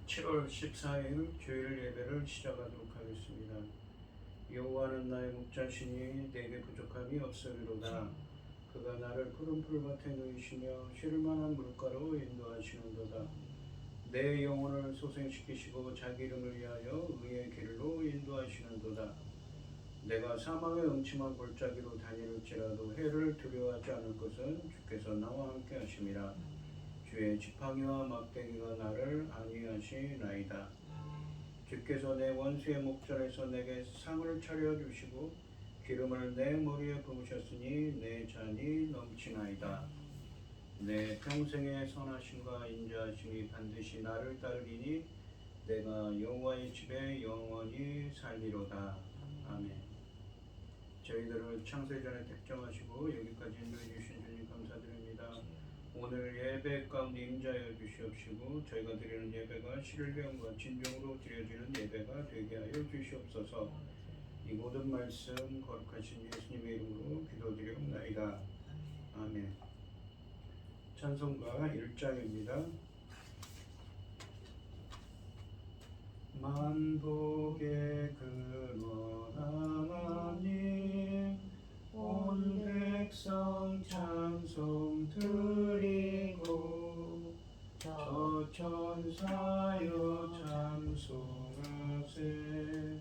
7월 14일 주일 예배를 시작하도록 하겠습니다. 여호와는 나의 목자시니 내게 부족함이 없으리로다. 그가 나를 푸른 풀밭에 누이시며 쉴 만한 물가로 인도하시는도다. 내 영혼을 소생시키시고 자기 이름을 위하여 의의 길로 인도하시는도다. 내가 사망의 음침한 골짜기로 다닐지라도 해를 두려워하지 않을 것은 주께서 나와 함께 하심이라. 주의 지팡이와 막대기가 나를 안위하시나이다. 주께서 내 원수의 목전에서 내게 상을 차려주시고 기름을 내 머리에 부으셨으니 내 잔이 넘치나이다. 내 평생의 선하심과 인자하심이 반드시 나를 따르리니 내가 여호와의 집에 영원히 살리로다. 아멘. 저희들을 창세전에 택정하시고 여기까지 인도해 주신 주님 감사드립니다. 오늘 예배 가운데 임자여 주시옵시고 저희가 드리는 예배가 신령과 진정으로 드려지는 예배가 되게 하여 주시옵소서. 이 모든 말씀 거룩하신 예수님의 이름으로 기도드리옵나이다. 아멘. 찬송가 1장입니다. 만복의 근원 하나님 온 백성 찬송 드리고 저 천사여 찬송하세.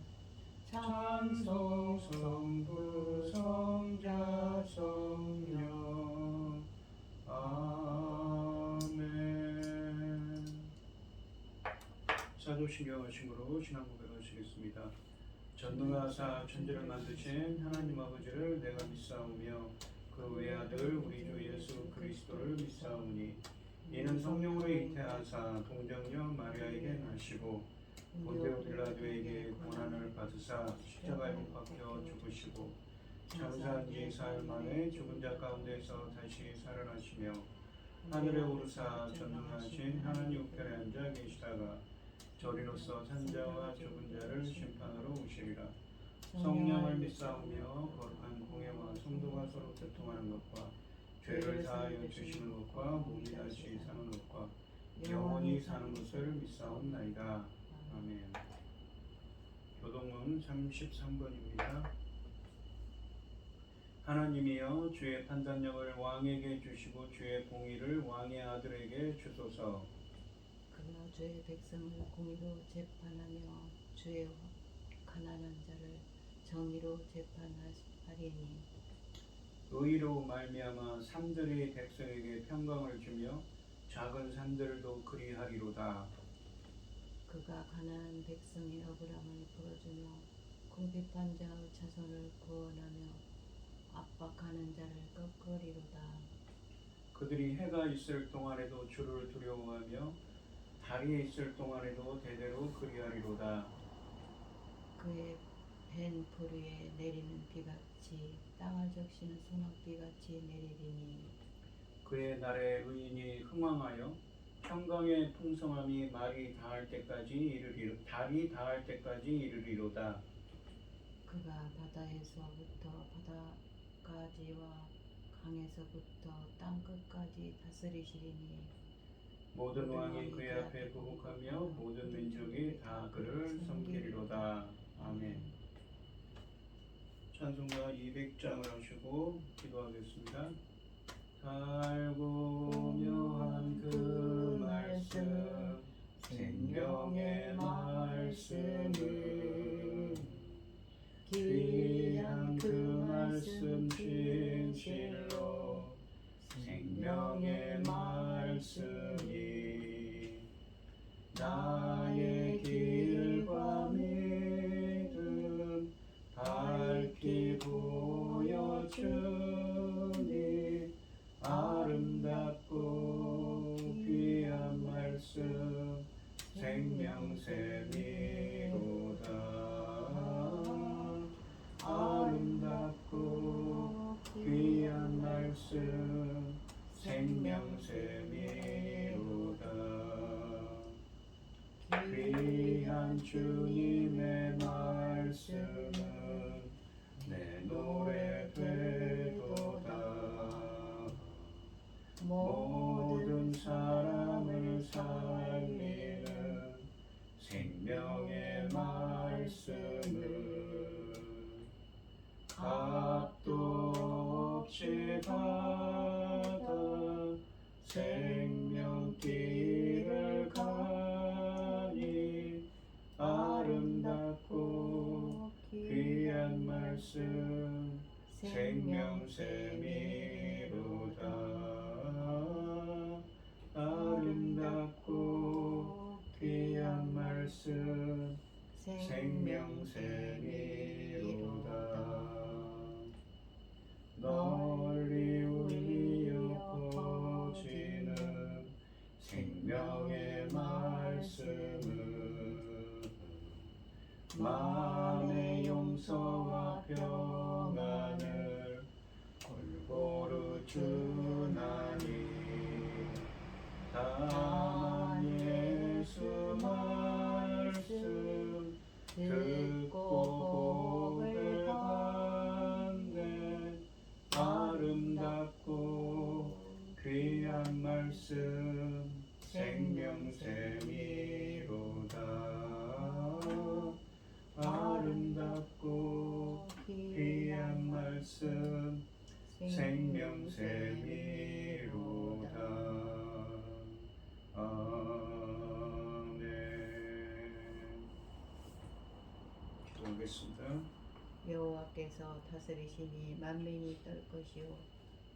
찬송 성부 성자 성령 아멘. 사도신경 하심으로 신앙 고백하시겠습니다. 전능하사 천지를 만드신 하나님 아버지를 내가 믿사오며 그 외아들 우리 주 예수 그리스도를 믿사오니 이는 성령으로 잉태하사 동정녀 마리아에게 나시고 본디오 빌라도에게 고난을 받으사 십자가에 못 박혀 죽으시고 장사한 지 사흘 만에 죽은 자 가운데서 다시 살아나시며 하늘에 오르사 전능하신 하나님 우편에 앉아 계시다가 저리로서 산자와 죽은 자를 심판하러 오시리라. 성령을 믿사오며 거룩한 공예와 성도가 서로 교통하는 것과 죄를 사하여 주시는 것과 몸이 다시 사는 것과 영원히 사는 것을 믿사옵나이다. 아멘. 교동문 33번입니다. 하나님이여 주의 판단력을 왕에게 주시고 주의 공의를 왕의 아들에게 주소서. 그가 주의 백성을 공의로 재판하며 주의 가난한 자를 정의로 재판하리니 의로 말미암아 산들이 백성에게 평강을 주며 작은 산들도 그리하리로다. 그가 가난한 백성의 억울함을 풀어주며 궁핍한 자의 자손을 구원하며 압박하는 자를 꺾으리로다. 그들이 해가 있을 동안에도 주를 두려워하며 달이 있을 동안에도 대대로 그리하리로다. 그의 벤 풀 위에 내리는 비같이 땅을 적시는 소낙비같이 내리리니 그의 날에 의인이 흥왕하여 평강의 풍성함이 달이 닿을 때까지 이르리로다. 그가 바다에서부터 바다까지와 강에서부터 땅끝까지 다스리시리니 모든 왕이 그의 앞에 부복하며 모든 민족이 다 그를 섬기리로다. 아멘. 찬송가 200장을 하시고 기도하겠습니다. 달고 묘한 그 말씀 생명의 말씀은 귀한 그 말씀 진실로 생명의 말씀이 나의 길과 믿음 밝히 보여주니 아름답고 귀한 말씀 생명샘이로다. 아름답고 귀한 말씀 생명샘이로다. 귀한 주님의 말씀은 내 노래 되도다. 모든 사람을 살리는 말씀 생명샘이로다. 널리 울리어 퍼지는 생명의 말씀은 마음의 용서와 평안을 골고루 주나니 다만 예수 말씀 듣고 복을 받네. 아름답고 귀한 말씀 생명샘이로다. 아름답고 귀한 말씀 생명샘이로다. 아멘. 기도하겠습니다. 여호와께서 다스리시니 만민이 떨 것이요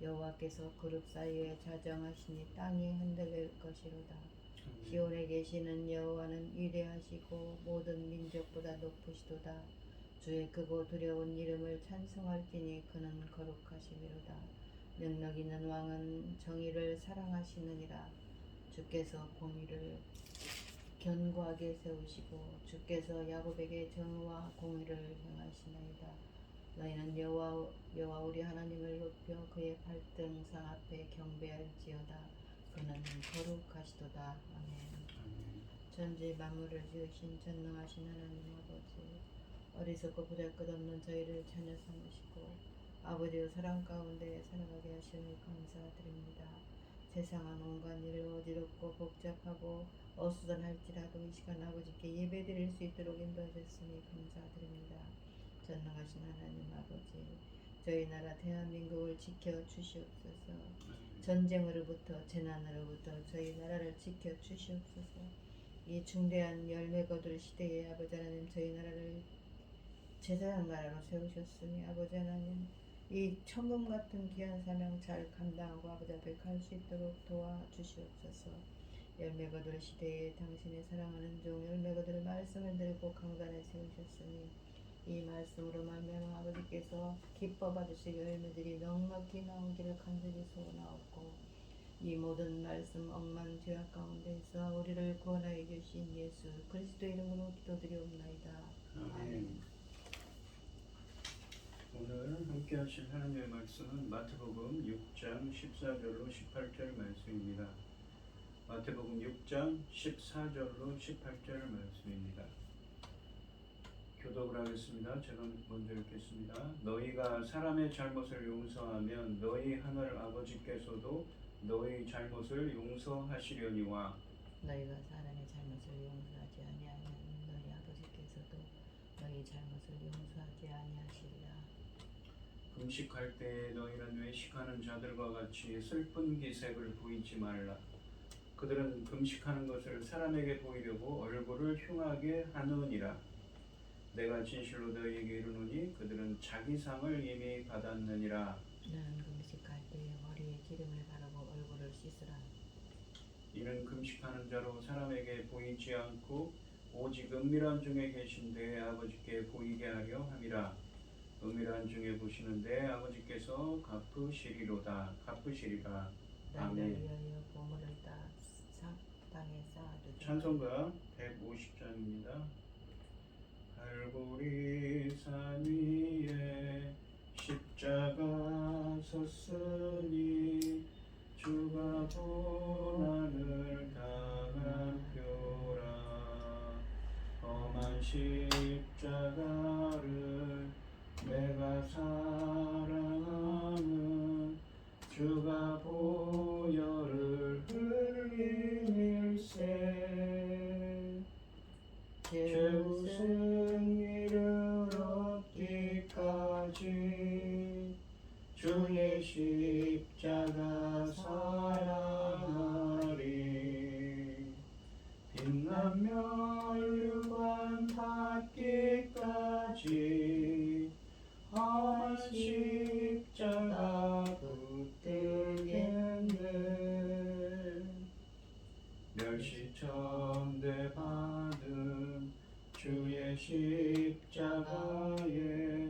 여호와께서 그룹 사이에 자정하시니 땅이 흔들릴 것이로다. 시온에 계시는 여호와는 위대하시고 모든 민족보다 높으시도다. 주의 크고 두려운 이름을 찬송할지니 그는 거룩하심이로다. 능력 있는 왕은 정의를 사랑하시느니라. 주께서 공의를 견고하게 세우시고 주께서 야곱에게 정의와 공의를 행하시나이다. 너희는 여호와 우리 하나님을 높여 그의 발등상 앞에 경배할지어다. 그는 거룩하시도다. 아멘. 전지 만물을 지으신 전능하신 하나님 아버지, 어리석고 보잘것없는 저희를 자녀 삼으시고 아버지의 사랑 가운데 살아가게 하시니 감사드립니다. 세상은 온갖 일을 어지럽고 복잡하고 어수선할지라도 이 시간 아버지께 예배드릴 수 있도록 인도하셨으니 감사드립니다. 전능하신 하나님 아버지, 저희 나라 대한민국을 지켜주시옵소서. 전쟁으로부터 재난으로부터 저희 나라를 지켜주시옵소서. 이 중대한 열매 거둘 시대에 아버지 하나님 저희 나라를 제사장 나라로 세우셨으니 아버지 하나님 이 천금 같은 귀한 사명 잘 감당하고 아버지 앞에 갈 수 있도록 도와주시옵소서. 열매 거둘 시대에 당신의 사랑하는 종 열매 거둘 말씀을 들고 강단에 세우셨으니 이 말씀으로 말미암아 아버지께서 기뻐 받으실 열매들이 넉넉히 나오기를 간절히 소원하옵고 이 모든 말씀 억만 죄악 가운데서 우리를 구원하여 주신 예수 그리스도 이름으로 기도드리옵나이다. 아멘. 오늘 함께 하실 하나님의 말씀은 마태복음 6장 14절로 18절 말씀입니다. 마태복음 6장 14절로 18절 말씀입니다. 교독을 하겠습니다. 제가 먼저 읽겠습니다. 너희가 사람의 잘못을 용서하면 너희 하늘 아버지께서도 너희 잘못을 용서하시려니와 너희가 사람의 잘못을 용서하지 아니하면 너희 아버지께서도 너희 잘못을 용서하지 아니하시리라. 금식할 때에 너희는 외식하는 자들과 같이 슬픈 기색을 보이지 말라. 그들은 금식하는 것을 사람에게 보이려고 얼굴을 흉하게 하느니라. 내가 진실로 너희에게 이르노니 그들은 자기 상을 이미 받았느니라. 너는 금식할 때에 머리에 기름을 바르고 얼굴을 씻으라. 이는 금식하는 자로 사람에게 보이지 않고 오직 은밀한 중에 계신 내 아버지께 보이게 하려 함이라. 은밀한 중에 보시는데 아버지께서 갚으시리라. 나를 위하여 보물을 땅에 쌓아두자. 찬송가 150장입니다. 갈보리 산 위에 십자가 섰으니 주가 고난을 당한 표라. 험한 십자가를 내가 사랑하는 주가 보혈을 흘리밀세. 죄우 승리를 얻기까지 주의 십자가 사랑하리. 빛나며 멸류관 닿기까지 험한 십자가 붙들겠네. 멸시천대 받은 주의 십자가에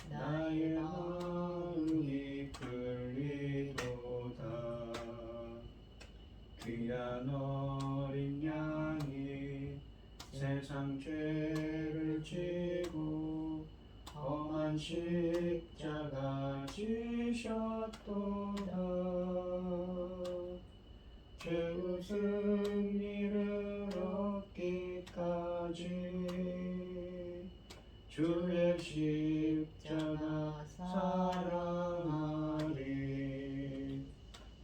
나의 마음이 끌리도다. 귀한 어린 양이 세상 죄를 지고 험한 십자가 지셨도다. 죄의 승리를 얻기까지 주의 십자가 사랑하리.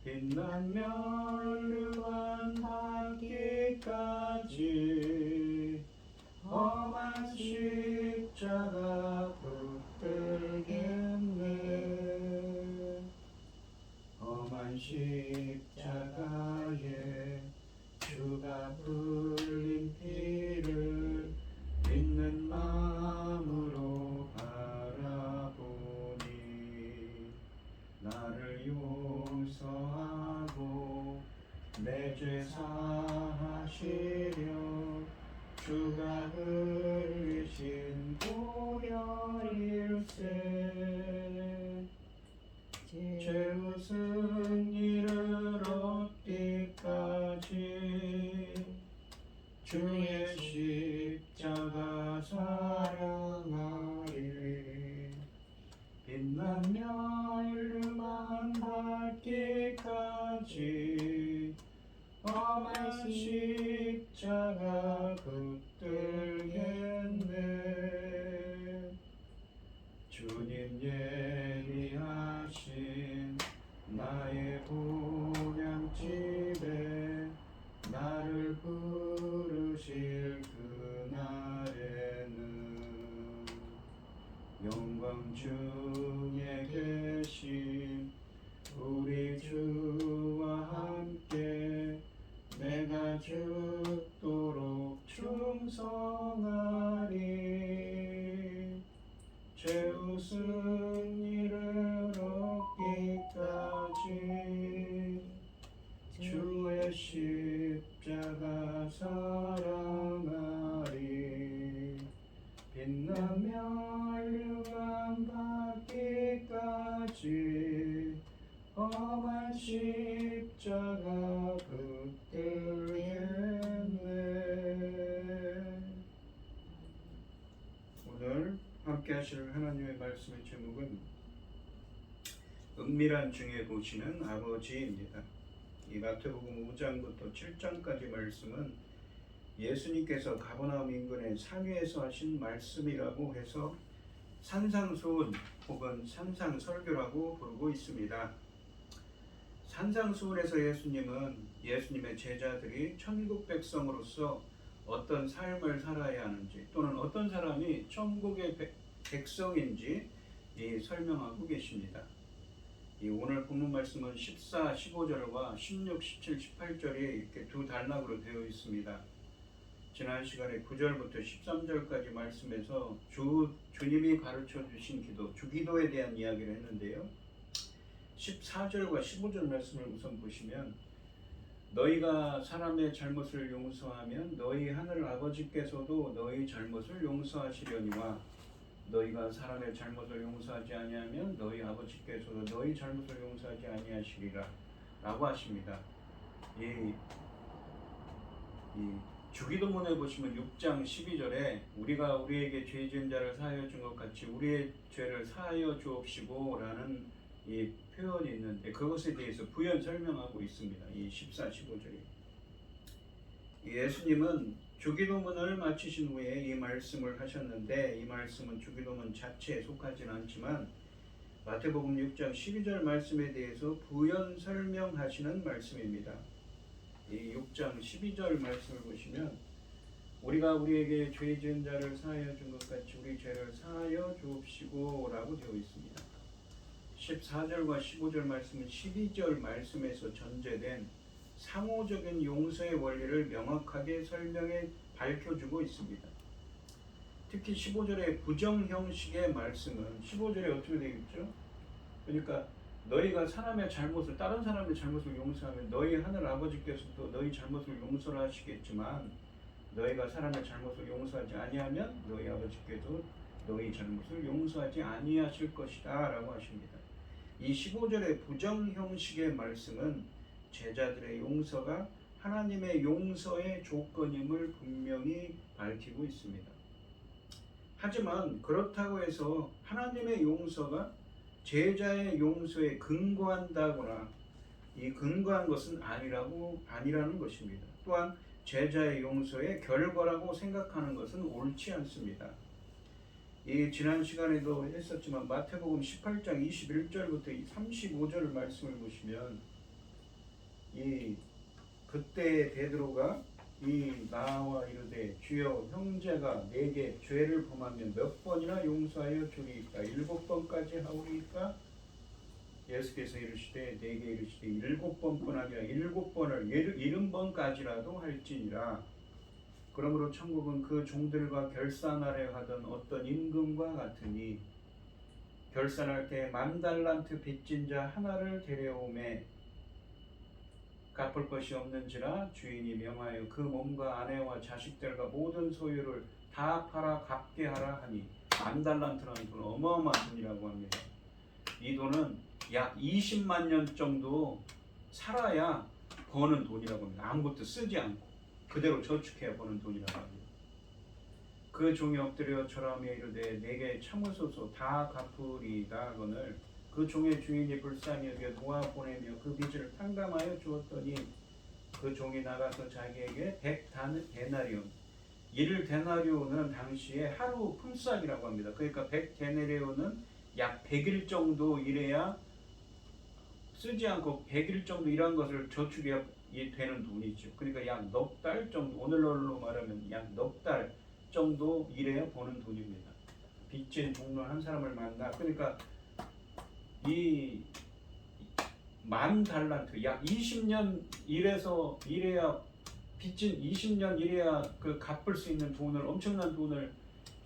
빛난 멸류관 받기까지 험한 십자가 붙들겠네. 험한 십자가에 주가 흘린 피를 믿는 마음으로 바라보니 나를 용서하고 내 죄 사하시려 주가 흘리신 보혈일세. 죄의 승리를 얻기까지 주의 십자가 사랑하리. 빛난 멸류관 받기까지 험한 십자가 붙들겠네. 주님 예비하신 나의 보양집에 나를 부르실 그날에는 영광 중에 계신 우리 주와 함께 내가 죽도록 충성하리. 죄의 승리를 얻기까지 주의 십자가 사랑하리. 빛난 멸류관 받기까지 험한 십자가 붙들겠네. 오늘 함께 하실 하나님의 말씀의 제목은 은밀한 중에 보시는 아버지입니다. 이 마태복음 5장부터 7장까지 말씀은 예수님께서 가버나움 인근의 산위에서 하신 말씀이라고 해서 산상수훈 혹은 산상설교라고 부르고 있습니다. 산상수훈에서 예수님은 예수님의 제자들이 천국 백성으로서 어떤 삶을 살아야 하는지 또는 어떤 사람이 천국의 백성인지 설명하고 계십니다. 이 오늘 본문 말씀은 14, 15절과 16, 17, 18절이 이렇게 두 단락으로 되어 있습니다. 지난 시간에 9절부터 13절까지 말씀에서 주님이 가르쳐 주신 기도, 주기도에 대한 이야기를 했는데요. 14절과 15절 말씀을 우선 보시면 너희가 사람의 잘못을 용서하면 너희 하늘 아버지께서도 너희 잘못을 용서하시려니와 너희가 사람의 잘못을 용서하지 아니하면 너희 아버지께서도 너희 잘못을 용서하지 아니하시리라 라고 하십니다. 이 주기도문에 보시면 6장 12절에 우리가 우리에게 죄 지은 자를 사하여 준 것 같이 우리의 죄를 사하여 주옵시고 라는 이 표현이 있는데 그것에 대해서 부연 설명하고 있습니다. 이 14, 15절이. 예수님은 주기도문을 마치신 후에 이 말씀을 하셨는데 이 말씀은 주기도문 자체에 속하지는 않지만 마태복음 6장 12절 말씀에 대해서 부연 설명하시는 말씀입니다. 이 6장 12절 말씀을 보시면 우리가 우리에게 죄 지은 자를 사하여 준 것 같이 우리 죄를 사하여 주옵시고 라고 되어 있습니다. 14절과 15절 말씀은 12절 말씀에서 전제된 상호적인 용서의 원리를 명확하게 설명해 밝혀주고 있습니다. 특히 15절의 부정 형식의 말씀은 15절에 어떻게 되어 있죠? 그러니까 너희가 사람의 잘못을 다른 사람의 잘못을 용서하면 너희 하늘 아버지께서도 너희 잘못을 용서를 하시겠지만 너희가 사람의 잘못을 용서하지 아니하면 너희 아버지께도 너희 잘못을 용서하지 아니하실 것이다 라고 하십니다. 이 15절의 부정 형식의 말씀은 제자들의 용서가 하나님의 용서의 조건임을 분명히 밝히고 있습니다. 하지만 그렇다고 해서 하나님의 용서가 제자의 용서에 근거한다거나 이 근거한 것은 아니라는 것입니다. 또한 제자의 용서의 결과라고 생각하는 것은 옳지 않습니다. 이 지난 시간에도 했었지만 마태복음 18장 21절부터 35절 말씀을 보시면 그때 베드로가 나와 이르되 주여 형제가 내게 죄를 범하면 몇 번이나 용서하여 주리이까 7번까지 하오리이까 예수께서 이르시되 내게 이르시되 7번뿐 아니라 7번을 70번까지라도 할지니라. 그러므로 천국은 그 종들과 결산하려 하던 어떤 임금과 같으니 결산할 때 10,000달란트 빚진 자 하나를 데려오매 갚을 것이 없는지라 주인이 명하여 그 몸과 아내와 자식들과 모든 소유를 다 팔아 갚게 하라 하니 10,000달란트라는 돈은 어마어마한 돈이라고 합니다. 이 돈은 약 20만 년 정도 살아야 버는 돈이라고 합니다. 아무것도 쓰지 않고 그대로 저축해야 버는 돈이라고 합니다. 그 종이 엎드려 절하며 이르되 내게 참으소서 다 갚으리이다 하거늘 그 종의 주인이 불쌍히 여겨 놓아 보내며 그 빚을 탕감하여 주었더니 그 종이 나가서 자기에게 100데나리온 1데나리온은 당시에 하루 품삯이라고 합니다. 그러니까 100데나리온은 약 100일 정도 일해야 쓰지 않고 100일 정도 일한 것을 저축이 되는 돈이죠. 그러니까 약 넉 달 정도, 오늘날로 말하면 약 넉 달 정도 일해야 버는 돈입니다. 빚진 동료 한 사람을 만나, 그러니까 이 10,000달란트, 약 20년 일해야 빚진 20년 일해야 그 갚을 수 있는 돈을, 엄청난 돈을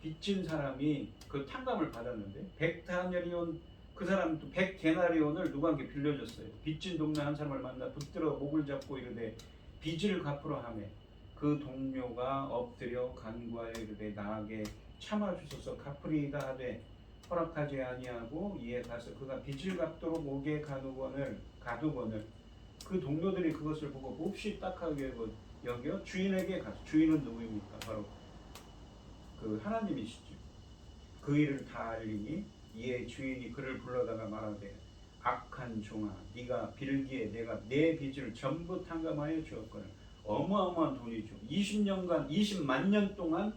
빚진 사람이 그 탕감을 받았는데 100데나리온, 그 사람도 100데나리온을 누구한테 빌려줬어요. 빚진 동료 한 사람을 만나 붙들어 목을 잡고 이르되 빚을 갚으러 하매 그 동료가 엎드려 간구하여 이르되 나에게 참아주소서 갚으리이다 하되 허락하지 아니하고 이에 가서 그가 빚을 갚도록 목에 가두거늘 그 동료들이 그것을 보고 몹시 딱하게 여겨 주인에게 가서, 주인은 누구입니까? 바로 그 하나님이시죠. 그 일을 다 알리니 이에 주인이 그를 불러다가 말하되 악한 종아 네가 빌기에 내가 내 빚을 전부 탕감하여 주었거늘. 어마어마한 돈이죠. 20만 년 동안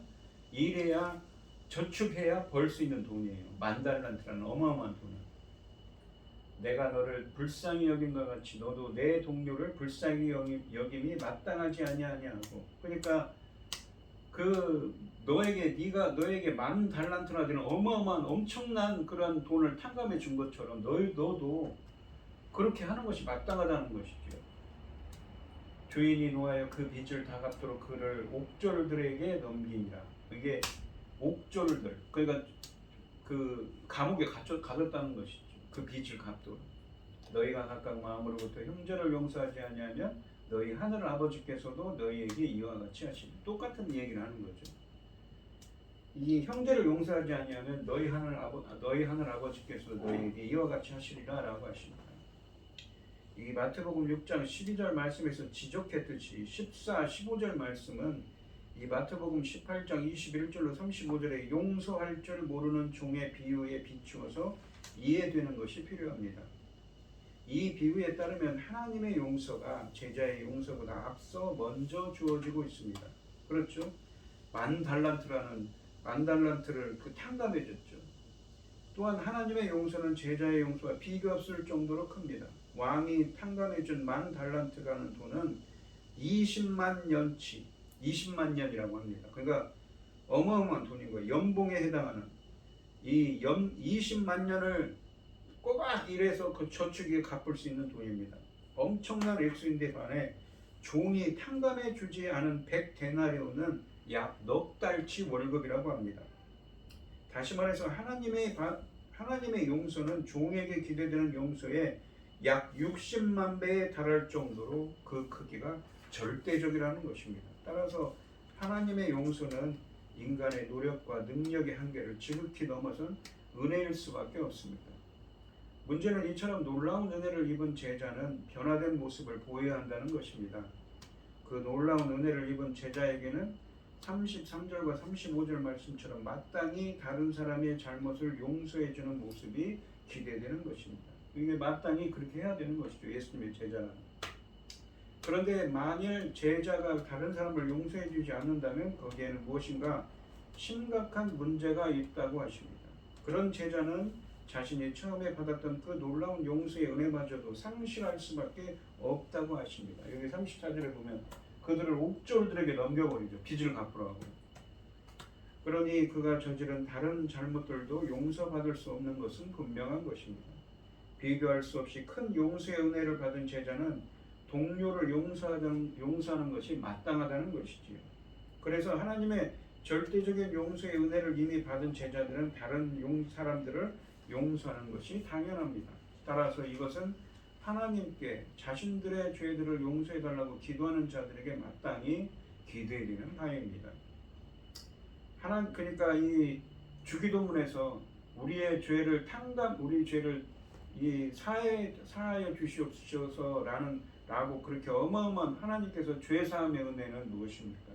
일해야 저축해야 벌 수 있는 돈이에요. 10,000달란트라는 어마어마한 돈이에요. 내가 너를 불쌍히 여긴 것 같이 너도 내 동료를 불쌍히 여김이 마땅하지 아니하냐고. 그러니까 너에게 10,000달란트나 되는 어마어마한 엄청난 그런 돈을 탕감해 준 것처럼 너도 그렇게 하는 것이 마땅하다는 것이죠. 주인이 노하여 그 빚을 다 갚도록 그를 옥졸들에게 넘기니라. 이게 옥졸들, 그러니까 그 감옥에 가뒀다는 것이죠. 그 빚을 갚도록. 너희가 각각 마음으로부터 형제를 용서하지 아니하면 너희 하늘 아버지께서도 너희에게 이와 같이 하시리. 똑같은 얘기를 하는 거죠. 이 형제를 용서하지 아니하면 너희 하늘 아버지께서도 너희에게 이와 같이 하시리라라고 하십니다. 이 마태복음 6장 12절 말씀에서 지적했듯이 14, 15절 말씀은 이 마태복음 18장 21절로 35절에 용서할 줄 모르는 종의 비유에 비추어서 이해되는 것이 필요합니다. 이 비유에 따르면 하나님의 용서가 제자의 용서보다 앞서 먼저 주어지고 있습니다. 그렇죠? 10,000달란트를 탕감해 줬죠. 또한 하나님의 용서는 제자의 용서와 비교 없을 정도로 큽니다. 왕이 탕감해 준 10,000달란트라는 돈은 20만 년이라고 합니다. 그러니까 어마어마한 돈인 거예요. 연봉에 해당하는 이 20만 년을 꼬박 일해서 그 저축에 갚을 수 있는 돈입니다. 엄청난 액수인데 반해 종이 탕감해 주지 않은 100데나리온은 약 넉 달치 월급이라고 합니다. 다시 말해서 하나님의 용서는 종에게 기대되는 용서의 약 60만 배에 달할 정도로 그 크기가 절대적이라는 것입니다. 따라서 하나님의 용서는 인간의 노력과 능력의 한계를 지극히 넘어선 은혜일 수밖에 없습니다. 문제는 이처럼 놀라운 은혜를 입은 제자는 변화된 모습을 보여야 한다는 것입니다. 그 놀라운 은혜를 입은 제자에게는 33절과 35절 말씀처럼 마땅히 다른 사람의 잘못을 용서해 주는 모습이 기대되는 것입니다. 이게 마땅히 그렇게 해야 되는 것이죠. 예수님의 제자는. 그런데 만일 제자가 다른 사람을 용서해 주지 않는다면 거기에는 무엇인가 심각한 문제가 있다고 하십니다. 그런 제자는 자신이 처음에 받았던 그 놀라운 용서의 은혜마저도 상실할 수밖에 없다고 하십니다. 여기 34절에 보면 그들을 옥졸들에게 넘겨버리죠. 빚을 갚으라고. 그러니 그가 저지른 다른 잘못들도 용서받을 수 없는 것은 분명한 것입니다. 비교할 수 없이 큰 용서의 은혜를 받은 제자는 동료를 용서하는 것이 마땅하다는 것이지요. 그래서 하나님의 절대적인 용서의 은혜를 이미 받은 제자들은 다른 사람들을 용서하는 것이 당연합니다. 따라서 이것은 하나님께 자신들의 죄들을 용서해달라고 기도하는 자들에게 마땅히 기대되는 바입니다. 그러니까 이 주기도문에서 우리의 죄를 우리 죄를 사하여 주시옵소서라고 그렇게 어마어마한 하나님께서 죄 사함의 은혜는 무엇입니까?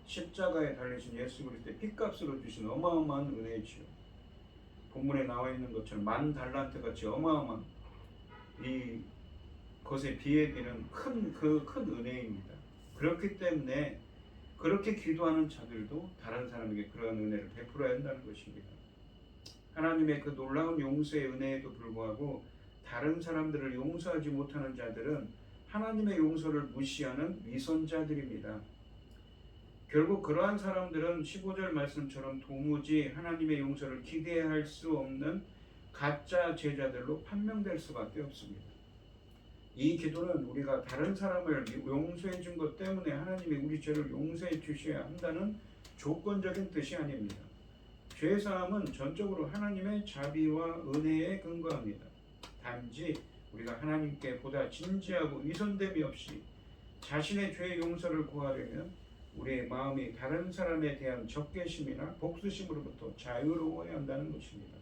십자가에 달리신 예수 그리스도의 핏값으로 주신 어마어마한 은혜지요. 본문에 나와 있는 것처럼 10,000달란트 같이 어마어마한 이 것에 비해되는 큰 은혜입니다. 그렇기 때문에 그렇게 기도하는 자들도 다른 사람에게 그러한 은혜를 베풀어야 한다는 것입니다. 하나님의 그 놀라운 용서의 은혜에도 불구하고 다른 사람들을 용서하지 못하는 자들은 하나님의 용서를 무시하는 위선자들입니다. 결국 그러한 사람들은 15절 말씀처럼 도무지 하나님의 용서를 기대할 수 없는 가짜 제자들로 판명될 수밖에 없습니다. 이 기도는 우리가 다른 사람을 용서해 준 것 때문에 하나님이 우리 죄를 용서해 주셔야 한다는 조건적인 뜻이 아닙니다. 죄사함은 전적으로 하나님의 자비와 은혜에 근거합니다. 단지 우리가 하나님께 보다 진지하고 위선됨이 없이 자신의 죄 용서를 구하려면 우리의 마음이 다른 사람에 대한 적개심이나 복수심으로부터 자유로워야 한다는 것입니다.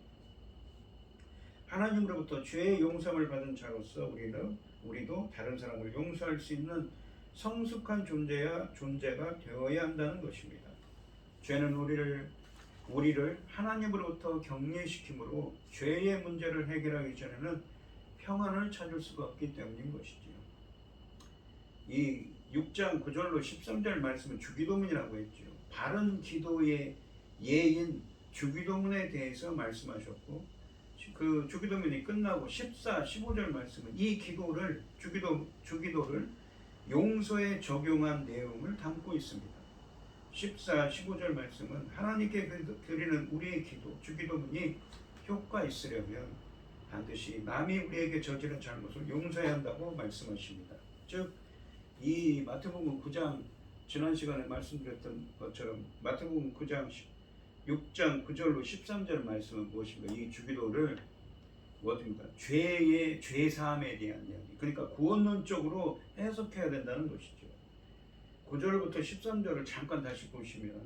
하나님으로부터 죄의 용서를 받은 자로서 우리도 다른 사람을 용서할 수 있는 성숙한 존재가 되어야 한다는 것입니다. 죄는 우리를 하나님으로부터 격리시키므로 죄의 문제를 해결하기 전에는 평안을 찾을 수가 없기 때문인 것이지요. 이 6장 9절로 13절 말씀은 주기도문이라고 했죠. 바른 기도의 예인 주기도문에 대해서 말씀하셨고 그 주기도문이 끝나고 14, 15절 말씀은 이 주기도를 용서에 적용한 내용을 담고 있습니다. 14, 15절 말씀은 하나님께 드리는 우리의 기도, 주기도문이 효과 있으려면 반드시 남이 우리에게 저지른 잘못을 용서해야 한다고 말씀하십니다. 즉, 이 마태복음 9장 지난 시간에 말씀드렸던 것처럼 마태복음 9장 6장 9절로 13절 말씀은 무엇입니까? 이 주기도를 뭐입니까? 죄 사함에 대한 이야기. 그러니까 구원론적으로 해석해야 된다는 것이죠. 9절부터 13절을 잠깐 다시 보시면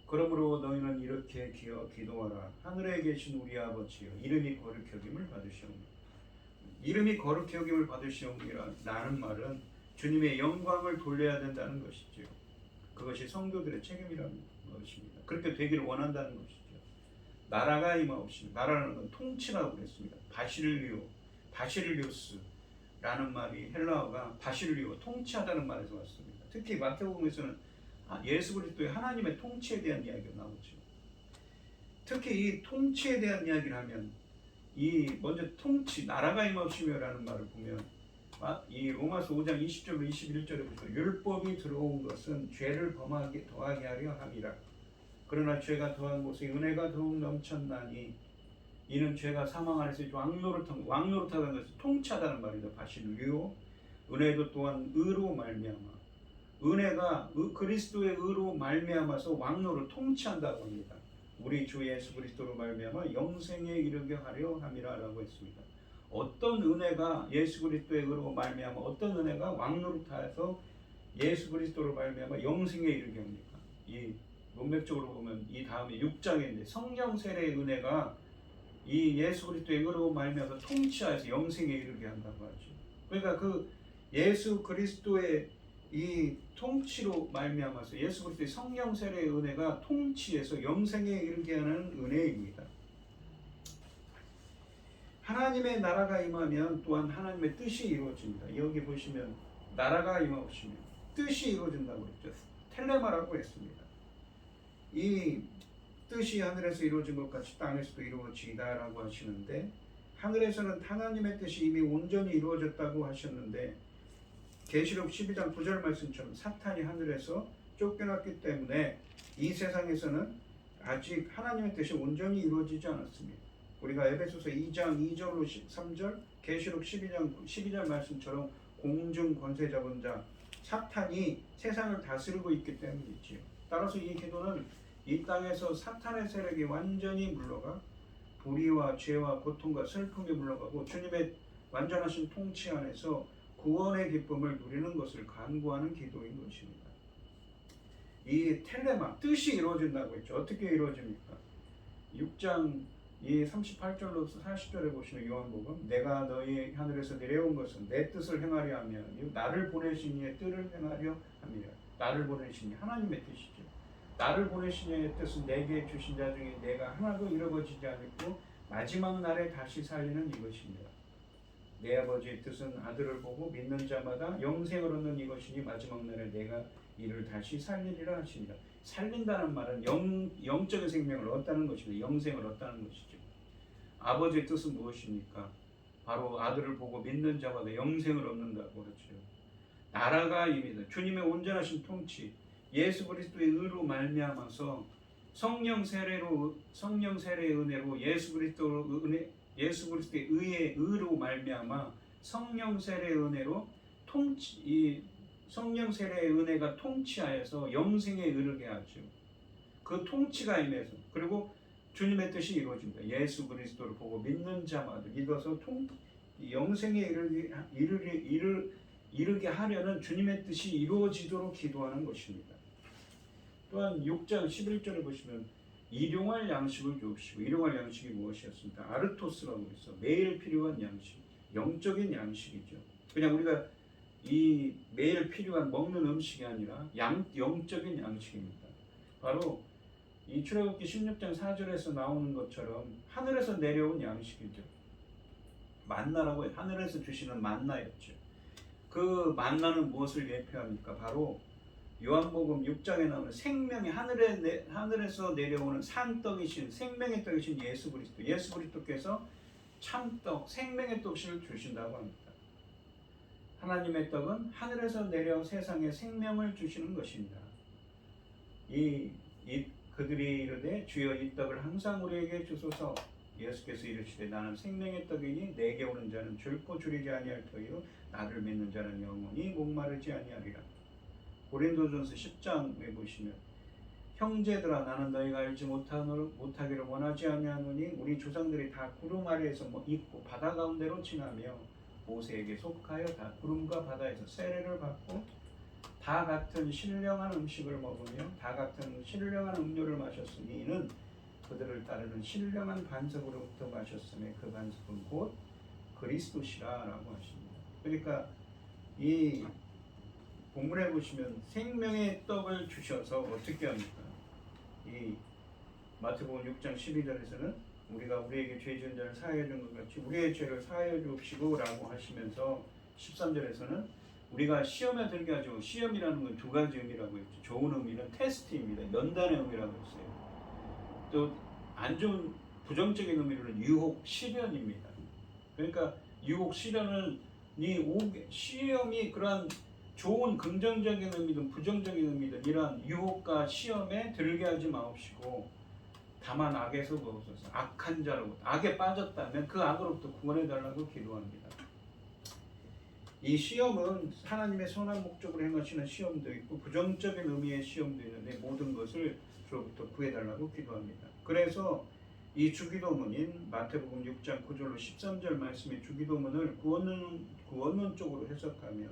그러므로 너희는 이렇게 기도하라. 하늘에 계신 우리 아버지여 이름이 거룩히 여김을 받으시오며. 이름이 거룩히 여김을 받으시오니라는 말은 주님의 영광을 돌려야 된다는 것이죠. 그것이 성도들의 책임이라는 것입니다. 그렇게 되기를 원한다는 것이죠. 나라가 임하옵시며, 나라라는 건 통치라고 그랬습니다. 바실리오스라는 말이 헬라어가 바실리오, 통치하다는 말에서 왔습니다. 특히 마태복음에서는 예수 그리스도의 하나님의 통치에 대한 이야기가 나오죠. 특히 이 통치에 대한 이야기를 하면 먼저 통치, 나라가 임하옵시며라는 말을 보면 이 로마서 5장 20절로 21절에 보면 율법이 들어온 것은 죄를 더하게 하려 함이라. 그러나 죄가 더한 곳에 은혜가 더욱 넘쳤나니 이는 죄가 사망 안에서 왕노릇하다는 것을 통치하다는 말이다. 바실리오. 은혜도 또한 의로 말미암아 은혜가 그리스도의 의로 말미암아서 왕노를 통치한다고 합니다. 우리 주 예수 그리스도로 말미암아 영생에 이르게 하려 함이라라고 했습니다. 어떤 은혜가 예수 그리스도의 의로 말미암아 어떤 은혜가 왕노릇하여서 예수 그리스도로 말미암아 영생에 이르게 합니까? 이 문맥적으로 보면 이 다음에 6장인데 성령 세례의 은혜가 이 예수 그리스도의 의로 말미암아 통치하여서 영생에 이르게 한다고 하죠. 그러니까 그 예수 그리스도의 이 통치로 말미암아서 예수 그리스도의 성령 세례의 은혜가 통치해서 영생에 이르게 하는 은혜입니다. 하나님의 나라가 임하면 또한 하나님의 뜻이 이루어집니다. 여기 보시면 나라가 임하시면 뜻이 이루어진다고 그랬죠. 텔레마라고 했습니다. 이 뜻이 하늘에서 이루어진 것 같이 땅에서도 이루어지다라고 하시는데, 하늘에서는 하나님의 뜻이 이미 온전히 이루어졌다고 하셨는데, 계시록 12장 9절 말씀처럼 사탄이 하늘에서 쫓겨났기 때문에 이 세상에서는 아직 하나님의 뜻이 온전히 이루어지지 않았습니다. 우리가 에베소서 2장 2절로 3절, 계시록 12절 말씀처럼 공중 권세 잡은 자 사탄이 세상을 다스리고 있기 때문이지요. 따라서 이 기도는 이 땅에서 사탄의 세력이 완전히 물러가 불의와 죄와 고통과 슬픔이 물러가고 주님의 완전하신 통치 안에서 구원의 기쁨을 누리는 것을 간구하는 기도인 것입니다. 이 텔레마, 뜻이 이루어진다고 했죠. 어떻게 이루어집니까? 6장 이 38절로 40절에 보시면 요한복음, 내가 너희 하늘에서 내려온 것은 내 뜻을 행하려 하며 나를 보내신 이의 뜻을 행하려 함이라. 나를 보내신 이 하나님의 뜻이죠. 나를 보내신 이의 뜻은 내게 주신 자 중에 내가 하나도 잃어버리지 않고 마지막 날에 다시 살리는 이것입니다. 내 아버지의 뜻은 아들을 보고 믿는 자마다 영생을 얻는 이것이니 마지막 날에 내가 이를 다시 살리리라 하십니다. 살린다는 말은 영적인 생명을 얻다는 것입니다. 영생을 얻다는 것이죠. 아버지의 뜻은 무엇입니까? 바로 아들을 보고 믿는 자마다 영생을 얻는다고 그러죠. 나라가 임이다. 주님의 온전하신 통치, 예수 그리스도의 의로 말미암아서 성령 세례의 은혜로 예수 그리스도의 의로 말미암아 성령 세례의 은혜로 이 성령 세례의 은혜가 통치하여서 영생에 이르게 하죠. 그 통치가 임해서, 그리고 주님의 뜻이 이루어집니다. 예수 그리스도를 보고 믿는 자마다 믿어서 영생에 이르게 하려는 주님의 뜻이 이루어지도록 기도하는 것입니다. 또한 6장 11절에 보시면 일용할 양식을 주옵시고, 일용할 양식이 무엇이었습니까? 아르토스라고 해서 매일 필요한 양식, 영적인 양식이죠. 그냥 우리가 이 매일 필요한 먹는 음식이 아니라 영적인 양식입니다. 바로 이 출애굽기 16장 4절에서 나오는 것처럼 하늘에서 내려온 양식이죠. 만나라고 해요. 하늘에서 주시는 만나였죠. 그 만나는 무엇을 예표합니까? 바로 요한복음 6장에 나오는 생명의 하늘에서 내려오는 산떡이신 생명의 떡이신 예수 그리스도. 예수 그리스도께서 참떡, 생명의 떡을 주신다고 합니다. 하나님의 떡은 하늘에서 내려 세상에 생명을 주시는 것입니다. 그들이 이르되 주여 이 떡을 항상 우리에게 주소서. 예수께서 이르시되 나는 생명의 떡이니 내게 오는 자는 결코 줄이지 아니할 터이요 나를 믿는 자는 영원히 목마르지 아니하리라. 고린도전서 10장에 보시면 형제들아 나는 너희가 알지 못하기를 원하지 아니하노니 우리 조상들이 다 구름 아래에서 있고 바다 가운데로 지나며 모세에게 속하여 다 구름과 바다에서 세례를 받고 다 같은 신령한 음식을 먹으며 다 같은 신령한 음료를 마셨으니 이는 그들을 따르는 신령한 반석으로부터 마셨음에 그 반석은 곧 그리스도시라라고 하십니다. 그러니까 이 본문에 보시면 생명의 떡을 주셔서 어떻게 합니까? 이 마태복음 6장 12절에서는 우리가 우리에게 죄 지은 자를 사하여 준 것 같이 우리의 죄를 사하여 주옵시고 라고 하시면서 13절에서는 우리가 시험에 들게 하죠. 시험이라는 건 두 가지 의미라고 했죠. 좋은 의미는 테스트입니다. 면단의 의미라고 했어요. 또 안 좋은 부정적인 의미로는 유혹, 시련입니다. 그러니까 유혹, 시련은 시험이 그러한 좋은 긍정적인 의미든 부정적인 의미든 이러한 유혹과 시험에 들게 하지 마옵시고 다만 악에서 구하소서. 악한 자로부터 악에 빠졌다면 그 악으로부터 구원해 달라고 기도합니다. 이 시험은 하나님의 선한 목적으로 행하시는 시험도 있고 부정적인 의미의 시험도 있는데 모든 것을 주로부터 구해달라고 기도합니다. 그래서 이 주기도문인 마태복음 6장 9절로 13절 말씀의 주기도문을 구원론 쪽으로 해석하면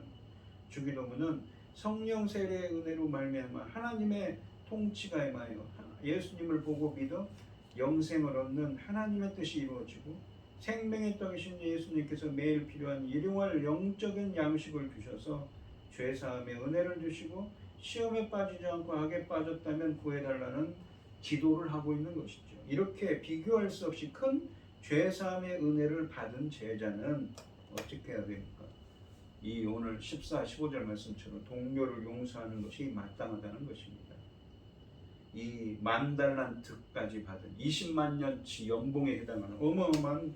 주기도문은 성령 세례의 은혜로 말미암아 하나님의 통치가 임하여 예수님을 보고 믿어 영생을 얻는 하나님의 뜻이 이루어지고 생명의 떡이신 예수님께서 매일 필요한 일용할 영적인 양식을 주셔서 죄사함의 은혜를 주시고 시험에 빠지지 않고 악에 빠졌다면 구해달라는 기도를 하고 있는 것이죠. 이렇게 비교할 수 없이 큰 죄사함의 은혜를 받은 제자는 어떻게 해야 됩니까? 이 오늘 14, 15절 말씀처럼 동료를 용서하는 것이 마땅하다는 것입니다. 이 만달란트까지 받은 20만 년치 연봉에 해당하는 어마어마한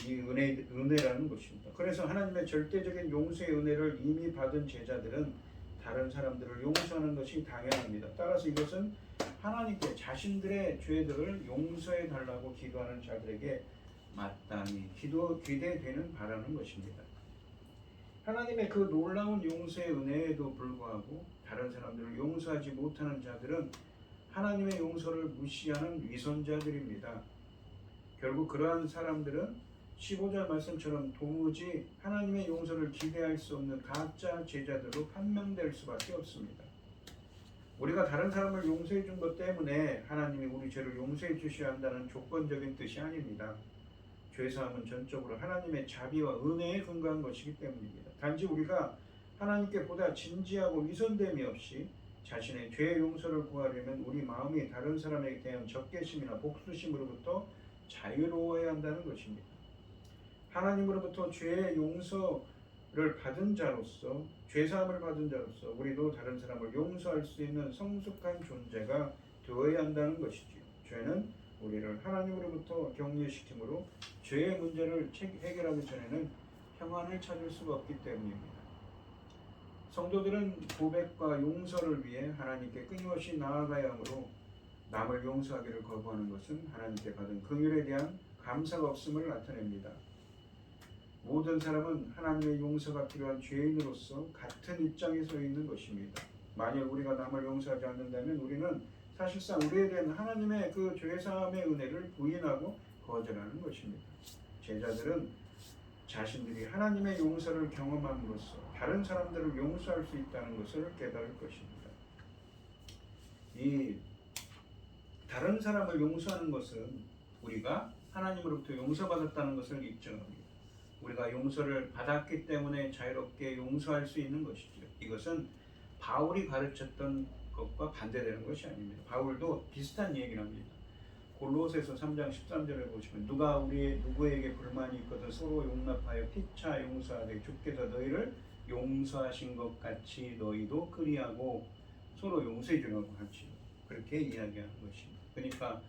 이 은혜라는 것입니다. 그래서 하나님의 절대적인 용서의 은혜를 이미 받은 제자들은 다른 사람들을 용서하는 것이 당연합니다. 따라서 이것은 하나님께 자신들의 죄들을 용서해 달라고 기도하는 자들에게 마땅히 기대되는 바라는 것입니다. 하나님의 그 놀라운 용서의 은혜에도 불구하고 다른 사람들을 용서하지 못하는 자들은 하나님의 용서를 무시하는 위선자들입니다. 결국 그러한 사람들은 15절 말씀처럼 도무지 하나님의 용서를 기대할 수 없는 가짜 제자들로 판명될 수밖에 없습니다. 우리가 다른 사람을 용서해 준 것 때문에 하나님이 우리 죄를 용서해 주셔야 한다는 조건적인 뜻이 아닙니다. 죄사함은 전적으로 하나님의 자비와 은혜에 근거한 것이기 때문입니다. 단지 우리가 하나님께 보다 진지하고 위선됨이 없이 자신의 죄 용서를 구하려면 우리 마음이 다른 사람에게 대한 적개심이나 복수심으로부터 자유로워야 한다는 것입니다. 하나님으로부터 죄의 용서를 받은 자로서, 죄사함을 받은 자로서 우리도 다른 사람을 용서할 수 있는 성숙한 존재가 되어야 한다는 것이지요. 죄는 우리를 하나님으로부터 격리시키므로 죄의 문제를 해결하기 전에는 평안을 찾을 수가 없기 때문입니다. 성도들은 고백과 용서를 위해 하나님께 끊임없이 나아가야 하므로 남을 용서하기를 거부하는 것은 하나님께 받은 긍휼에 대한 감사가 없음을 나타냅니다. 모든 사람은 하나님의 용서가 필요한 죄인으로서 같은 입장에 서 있는 것입니다. 만일 우리가 남을 용서하지 않는다면 우리는 사실상 우리에 대한 하나님의 그 죄사함의 은혜를 부인하고 거절하는 것입니다. 제자들은 자신들이 하나님의 용서를 경험함으로써 다른 사람들을 용서할 수 있다는 것을 깨달을 것입니다. 이 다른 사람을 용서하는 것은 우리가 하나님으로부터 용서받았다는 것을 입증합니다. 우리가 용서를 받았기 때문에 자유롭게 용서할 수 있는 것이죠. 이것은 바울이 가르쳤던 것과 반대되는 것이 아닙니다. 바울도 비슷한 얘기를 합니다. 골로새서 3장 13절에 보시면 누가 누구에게 불만이 있거든 서로 용납하여 피차 용서하되 주께서 너희를 용서하신 것 같이 너희도 그리하고 서로 용서해 주라고 하지. 그렇게 이야기하는 것입니다. 그러니까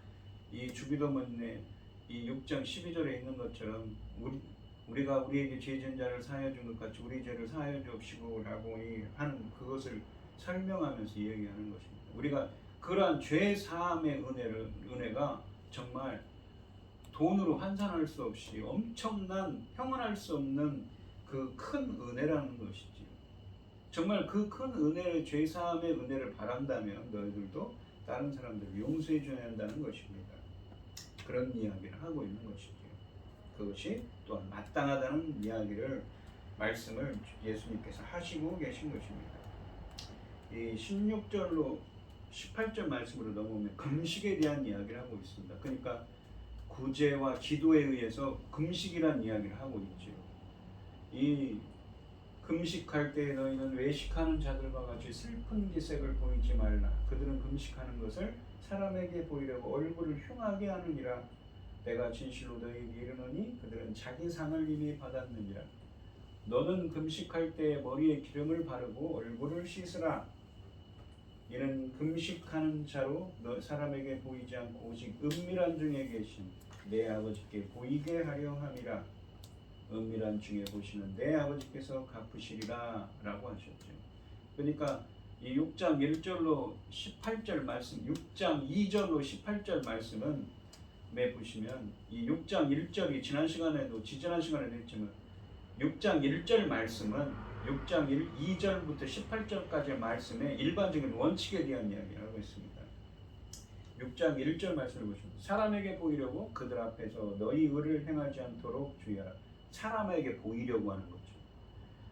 이 주기도문에 이 6장 12절에 있는 것처럼 우리가 우리에게 죄진 자를 사하여 준 것 같이 우리 죄를 사하여 주옵시고 라고 하는 그것을 설명하면서 이야기하는 것입니다. 우리가 그러한 죄 사함의 은혜가 정말 돈으로 환산할 수 없이 엄청난 형언할 수 없는 그 큰 은혜라는 것이지요. 정말 그 큰 은혜의 죄 사함의 은혜를 바란다면 너희들도 다른 사람들을 용서해 줘야 한다는 것입니다. 그런 이야기를 하고 있는 것이지요. 그것이 또한 마땅하다는 말씀을 예수님께서 하시고 계신 것입니다. 이 16절로 18절 말씀으로 넘어오면 금식에 대한 이야기를 하고 있습니다. 그러니까 구제와 기도에 의해서 금식이라는 이야기를 하고 있죠. 이 금식할 때 너희는 외식하는 자들과 같이 슬픈 기색을 보이지 말라. 그들은 금식하는 것을 사람에게 보이려고 얼굴을 흉하게 하느니라. 내가 진실로 너희에게 이르노니 그들은 자기 상을 이미 받았느니라. 너는 금식할 때 머리에 기름을 바르고 얼굴을 씻으라. 이는 금식하는 자로 사람에게 보이지 않고 오직 은밀한 중에 계신 내 아버지께 보이게 하려 함이라. 은밀한 중에 보시는 내 아버지께서 갚으시리라 라고 하셨죠. 그러니까 이 6장 1절로 18절 말씀, 6장 2절로 18절 말씀은 보시면 이 6장 1절이 지난 시간에도 했지만 6장 1절 말씀은 6장 2절부터 18절까지의 말씀에 일반적인 원칙에 대한 이야기를 하고 있습니다. 6장 1절 말씀을 보시면 사람에게 보이려고 그들 앞에서 너희 의를 행하지 않도록 주의하라. 사람에게 보이려고 하는 거죠.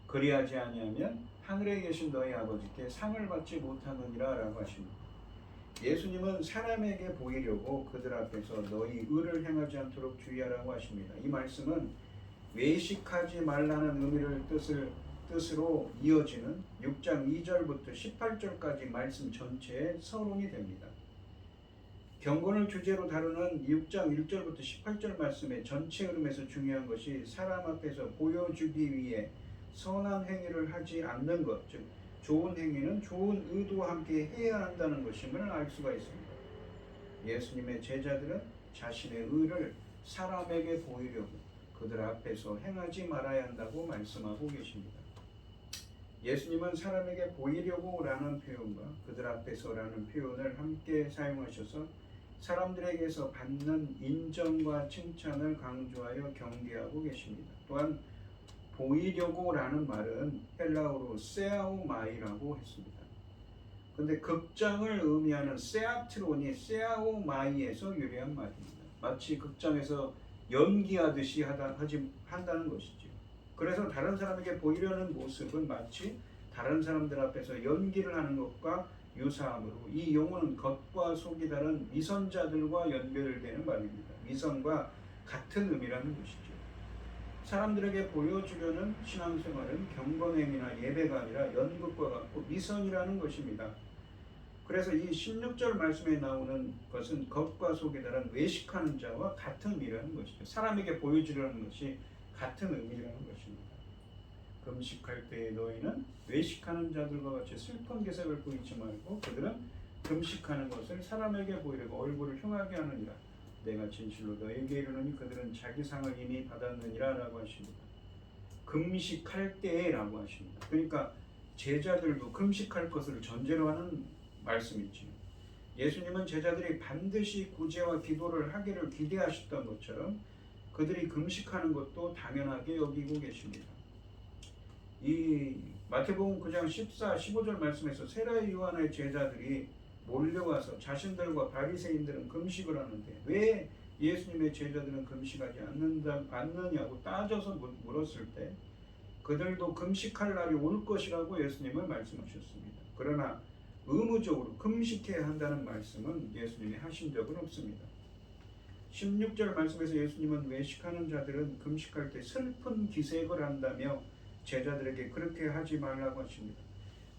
그리하지 아니하면 하늘에 계신 너희 아버지께 상을 받지 못하느니라 라고 하십니다. 예수님은 사람에게 보이려고 그들 앞에서 너희 의를 행하지 않도록 주의하라고 하십니다. 이 말씀은 외식하지 말라는 의미를 뜻으로 이어지는 6장 2절부터 18절까지 말씀 전체의 서론이 됩니다. 경건을 주제로 다루는 6장 1절부터 18절 말씀의 전체 흐름에서 중요한 것이 사람 앞에서 보여주기 위해 선한 행위를 하지 않는 것, 즉 좋은 행위는 좋은 의도와 함께 해야 한다는 것임을 알 수가 있습니다. 예수님의 제자들은 자신의 의를 사람에게 보이려고 그들 앞에서 행하지 말아야 한다고 말씀하고 계십니다. 예수님은 사람에게 보이려고 라는 표현과 그들 앞에서라는 표현을 함께 사용하셔서 사람들에게서 받는 인정과 칭찬을 강조하여 경계하고 계십니다. 또한 보이려고 라는 말은 헬라어로 세아오마이라고 했습니다. 근데 극장을 의미하는 세아트론이 세아오마이에서 유래한 말입니다. 마치 극장에서 연기하듯이 한다는 것이죠. 그래서 다른 사람에게 보이려는 모습은 마치 다른 사람들 앞에서 연기를 하는 것과 유사하므로 이 용어는 겉과 속이 다른 위선자들과 연결되는 말입니다. 위선과 같은 의미라는 것이죠. 사람들에게 보여주려는 신앙생활은 경건행위나 예배가 아니라 연극과 같고 위선이라는 것입니다. 그래서 이 16절 말씀에 나오는 것은 겉과 속이 다른 외식하는 자와 같은 의미라는 것이죠. 사람에게 보여주려는 것이 같은 의미라는 것입니다. 금식할 때에 너희는 외식하는 자들과 같이 슬픈 기색을 보이지 말고 그들은 금식하는 것을 사람에게 보이려고 얼굴을 흉하게 하느니라. 내가 진실로 너에게 이르노니 그들은 자기 상을 이미 받았느니라 라고 하십니다. 금식할 때에 라고 하십니다. 그러니까 제자들도 금식할 것을 전제로 하는 말씀이지요. 예수님은 제자들이 반드시 구제와 기도를 하기를 기대하셨던 것처럼 그들이 금식하는 것도 당연하게 여기고 계십니다. 이 마태복음 9장 14, 15절 말씀에서 세례 요한의 제자들이 몰려와서 자신들과 바리새인들은 금식을 하는데 왜 예수님의 제자들은 금식하지 않느냐고 따져서 물었을 때 그들도 금식할 날이 올 것이라고 예수님은 말씀하셨습니다. 그러나 의무적으로 금식해야 한다는 말씀은 예수님이 하신 적은 없습니다. 16절 말씀에서 예수님은 외식하는 자들은 금식할 때 슬픈 기색을 한다며 제자들에게 그렇게 하지 말라고 하십니다.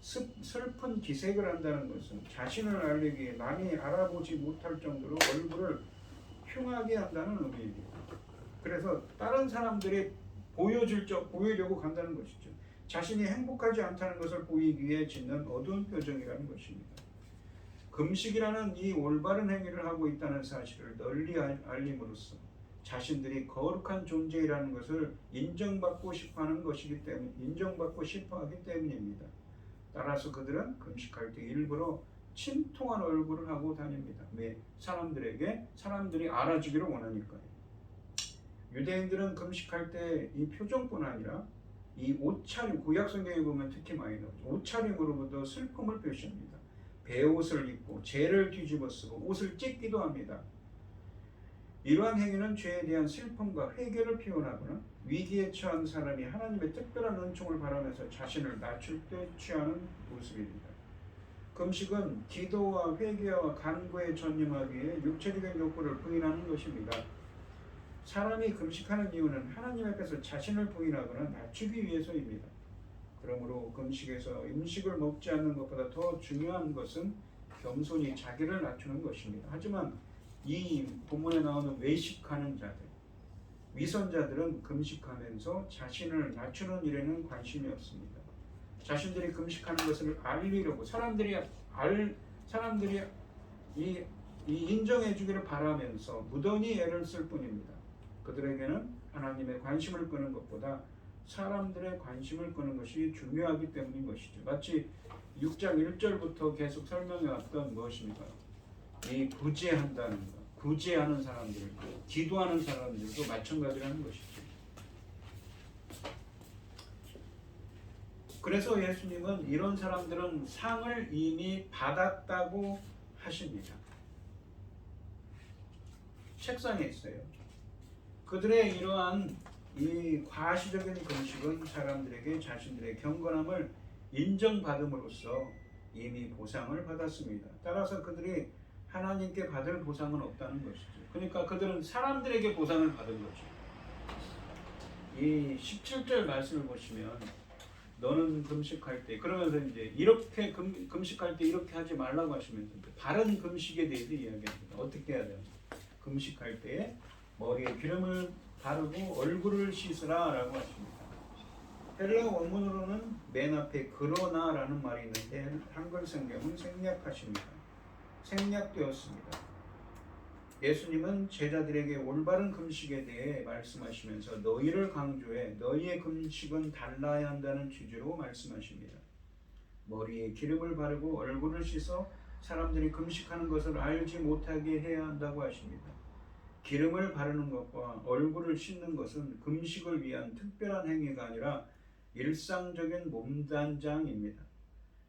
슬픈 기색을 한다는 것은 자신을 알리기 위해 남이 알아보지 못할 정도로 얼굴을 흉하게 한다는 의미입니다. 그래서 다른 사람들이 보이려고 간다는 것이죠. 자신이 행복하지 않다는 것을 보이기 위해 짓는 어두운 표정이라는 것입니다. 금식이라는 이 올바른 행위를 하고 있다는 사실을 널리 알림으로써 자신들이 거룩한 존재라는 것을 인정받고 싶어하는 것이기 때문에 인정받고 싶어하기 때문입니다. 따라서 그들은 금식할 때 일부러 침통한 얼굴을 하고 다닙니다. 왜? 사람들이 알아주기를 원하니까요. 유대인들은 금식할 때 이 표정뿐 아니라 이 옷차림, 구약 성경에 보면 특히 많이 나오죠. 옷차림으로부터 슬픔을 표시합니다. 베옷을 입고 죄를 뒤집어 쓰고 옷을 찢기도 합니다. 이러한 행위는 죄에 대한 슬픔과 회개를 표현하거나 위기에 처한 사람이 하나님의 특별한 은총을 바라면서 자신을 낮출 때 취하는 모습입니다. 금식은 기도와 회개와 간구에 전념하기 위해 육체적인 욕구를 부인하는 것입니다. 사람이 금식하는 이유는 하나님 앞에서 자신을 부인하거나 낮추기 위해서입니다. 그러므로 금식에서 음식을 먹지 않는 것보다 더 중요한 것은 겸손히 자기를 낮추는 것입니다. 하지만 이 본문에 나오는 외식하는 자들, 위선자들은 금식하면서 자신을 낮추는 일에는 관심이 없습니다. 자신들이 금식하는 것을 알리려고 사람들이 이 인정해 주기를 바라면서 무던히 애를 쓸 뿐입니다. 그들에게는 하나님의 관심을 끄는 것보다 사람들의 관심을 끄는 것이 중요하기 때문인 것이죠. 마치 6장 1절부터 계속 설명해 왔던 무엇입니까? 이 구제한다는 것, 구제하는 사람들, 기도하는 사람들도 마찬가지라는 것이죠. 그래서 예수님은 이런 사람들은 상을 이미 받았다고 하십니다. 책상에 있어요. 그들의 이러한 이 과시적인 금식은 사람들에게 자신들의 경건함을 인정받음으로써 이미 보상을 받았습니다. 따라서 그들이 하나님께 받을 보상은 없다는 것이죠. 그러니까 그들은 사람들에게 보상을 받은 거죠. 이 17절 말씀을 보시면 너는 금식할 때 그러면서 이제 이렇게 금식할 때 이렇게 하지 말라고 하시면서 바른 금식에 대해서 이야기합니다. 어떻게 해야 되나? 금식할 때 머리에 기름을 바르고 얼굴을 씻으라라고 하십니다. 헬라 원문으로는 맨 앞에 그러나라는 말이 있는데 한글 성경은 생략하십니다. 생략되었습니다. 예수님은 제자들에게 올바른 금식에 대해 말씀하시면서 너희를 강조해 너희의 금식은 달라야 한다는 취지로 말씀하십니다. 머리에 기름을 바르고 얼굴을 씻어 사람들이 금식하는 것을 알지 못하게 해야 한다고 하십니다. 기름을 바르는 것과 얼굴을 씻는 것은 금식을 위한 특별한 행위가 아니라 일상적인 몸단장입니다.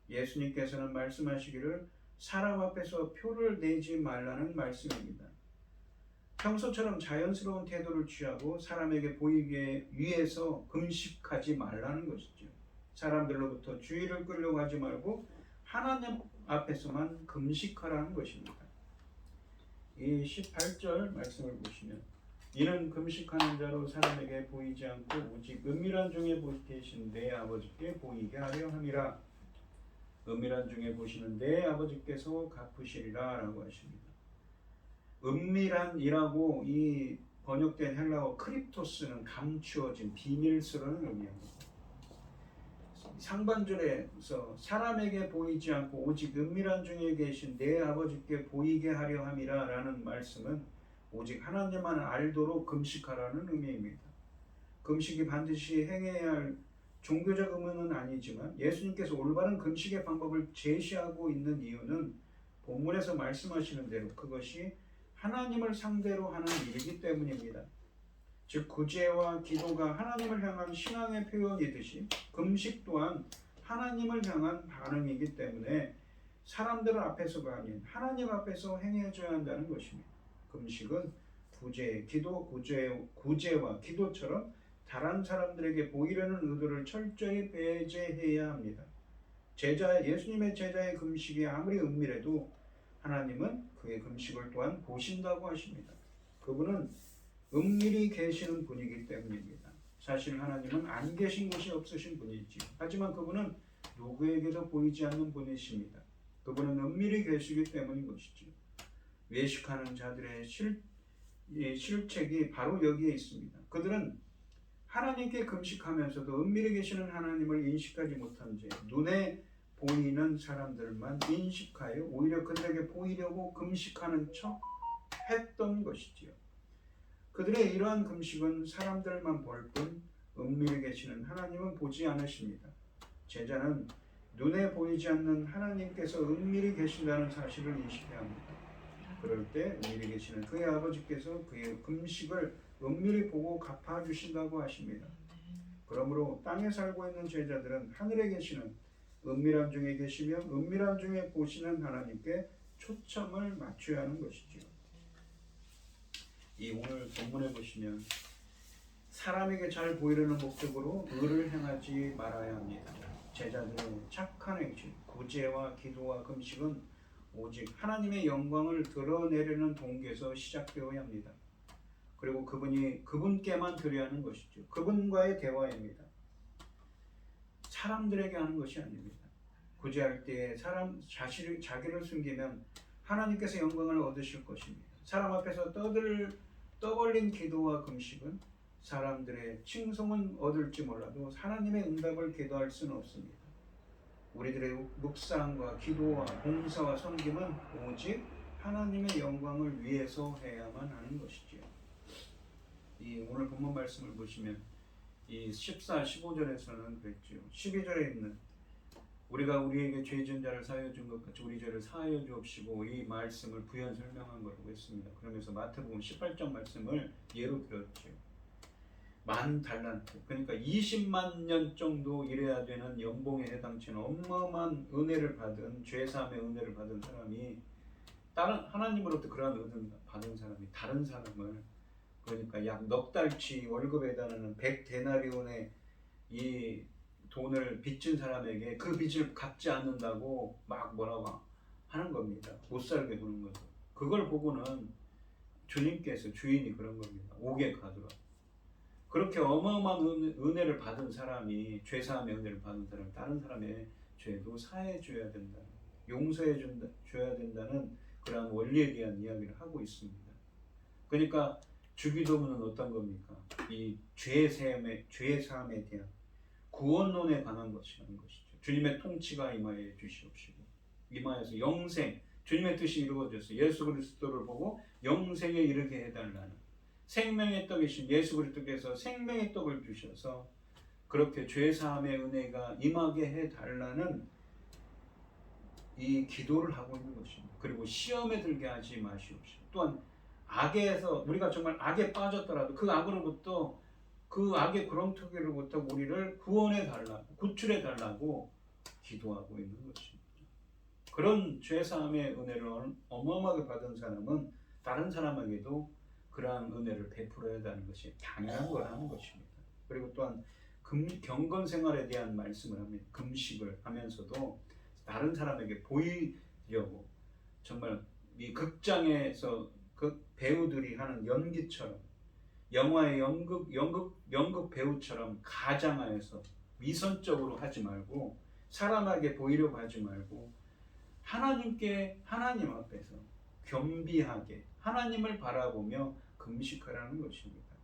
예수님께서는 말씀하시기를 사람 앞에서 표를 내지 말라는 말씀입니다. 평소처럼 자연스러운 태도를 취하고 사람에게 보이기 위해서 금식하지 말라는 것이죠. 사람들로부터 주의를 끌려고 하지 말고 하나님 앞에서만 금식하라는 것입니다. 이 18절 말씀을 보시면 이는 금식하는 자로 사람에게 보이지 않고 오직 은밀한 중에 계신 내 아버지께 보이게 하려 함이라. 은밀한 중에 보시는 내 아버지께서 갚으시리라 라고 하십니다. 은밀한이라고 이 번역된 헬라어 크립토스는 감추어진 비밀스러운 의미입니다. 상반절에서 사람에게 보이지 않고 오직 은밀한 중에 계신 내 아버지께 보이게 하려 함이라 라는 말씀은 오직 하나님만 알도록 금식하라는 의미입니다. 금식이 반드시 행해야 할 종교적 의무는 아니지만 예수님께서 올바른 금식의 방법을 제시하고 있는 이유는 본문에서 말씀하시는 대로 그것이 하나님을 상대로 하는 일이기 때문입니다. 즉 구제와 기도가 하나님을 향한 신앙의 표현이듯이 금식 또한 하나님을 향한 반응이기 때문에 사람들 앞에서가 아닌 하나님 앞에서 행해줘야 한다는 것입니다. 금식은 구제, 기도, 구제와 기도처럼 다른 사람들에게 보이려는 의도를 철저히 배제해야 합니다. 예수님의 제자의 금식이 아무리 은밀해도 하나님은 그의 금식을 또한 보신다고 하십니다. 그분은 은밀히 계시는 분이기 때문입니다. 사실 하나님은 안 계신 곳이 없으신 분이지요. 하지만 그분은 누구에게도 보이지 않는 분이십니다. 그분은 은밀히 계시기 때문인 것이지요. 외식하는 자들의 실책이 바로 여기에 있습니다. 그들은 하나님께 금식하면서도 은밀히 계시는 하나님을 인식하지 못한 채 눈에 보이는 사람들만 인식하여 오히려 그들에게 보이려고 금식하는 척 했던 것이지요. 그들의 이러한 금식은 사람들만 볼 뿐 은밀히 계시는 하나님은 보지 않으십니다. 제자는 눈에 보이지 않는 하나님께서 은밀히 계신다는 사실을 인식해야 합니다. 그럴 때 은밀히 계시는 그의 아버지께서 그의 금식을 은밀히 보고 갚아주신다고 하십니다. 그러므로 땅에 살고 있는 제자들은 하늘에 계시는 은밀한 중에 계시며 은밀한 중에 보시는 하나님께 초점을 맞춰야 하는 것이지요. 이 오늘 본문에 보시면 사람에게 잘 보이려는 목적으로 의를 행하지 말아야 합니다. 제자들의 착한 행실, 구제와 기도와 금식은 오직 하나님의 영광을 드러내려는 동기에서 시작되어야 합니다. 그리고 그분께만 드려야 하는 것이죠. 그분과의 대화입니다. 사람들에게 하는 것이 아닙니다. 구제할 때 자기를 숨기면 하나님께서 영광을 얻으실 것입니다. 사람 앞에서 떠벌린 기도와 금식은 사람들의 칭송은 얻을지 몰라도 하나님의 응답을 기도할 수는 없습니다. 우리들의 묵상과 기도와 봉사와 섬김은 오직 하나님의 영광을 위해서 해야만 하는 것이지요. 이 오늘 본문 말씀을 보시면 이 14, 15절에서는 그랬죠. 12절에 있는 우리가 우리에게 죄 지은 자를 사하여 준 것 같이 우리 죄를 사하여 주옵시고 이 말씀을 부연 설명한 거라고 했습니다. 그러면서 마태복음 18장 말씀을 예로 들었죠. 10,000달란트, 그러니까 20만 년 정도 일해야 되는 연봉에 해당치는 어마어마한 은혜를 받은 죄사함의 은혜를 받은 사람이 다른 하나님으로부터 그러한 은혜를 받은 사람이 다른 사람을 그러니까 약 넉 달치 월급에 해당하는 100데나리온의 이 돈을 빚진 사람에게 그 빚을 갚지 않는다고 막 뭐라고 하는 겁니다. 못 살게 구는 거죠. 그걸 보고는 주님께서 주인이 그런 겁니다. 옥에 가두라. 그렇게 어마어마한 은혜를 받은 사람이 죄사함의 은혜를 받은 사람, 다른 사람의 죄도 사해 줘야 된다, 용서해 줘야 된다는 그러한 원리에 대한 이야기를 하고 있습니다. 그러니까 주기도문은 어떤 겁니까? 이 죄사함에 대한 구원론에 관한 것이라는 것이죠. 주님의 통치가 임하여 주시옵시고 임하여서 영생, 주님의 뜻이 이루어졌어요. 예수 그리스도를 보고 영생에 이르게 해달라는, 생명의 떡이신 예수 그리스도께서 생명의 떡을 주셔서 그렇게 죄사함의 은혜가 임하게 해달라는 이 기도를 하고 있는 것입니다. 그리고 시험에 들게 하지 마시옵시고, 또한 악에서 우리가 정말 악에 빠졌더라도 그 악으로부터, 그 악의 구렁텅이로부터 우리를 구원해 달라고, 구출해 달라고 기도하고 있는 것입니다. 그런 죄사함의 은혜를 어마어마하게 받은 사람은 다른 사람에게도 그러한 은혜를 베풀어야 한다는 것이 당연한 거라는 것입니다. 그리고 또한 경건 생활에 대한 말씀을 합니다. 금식을 하면서도 다른 사람에게 보이려고, 정말 이 극장에서 그 배우들이 하는 연기처럼, 영화의 연극 배우처럼 가장하여서 미선적으로 하지 말고, 사람에게 보이려고 하지 말고, 하나님 앞에서 겸비하게 하나님을 바라보며 금식하라는 것입니다.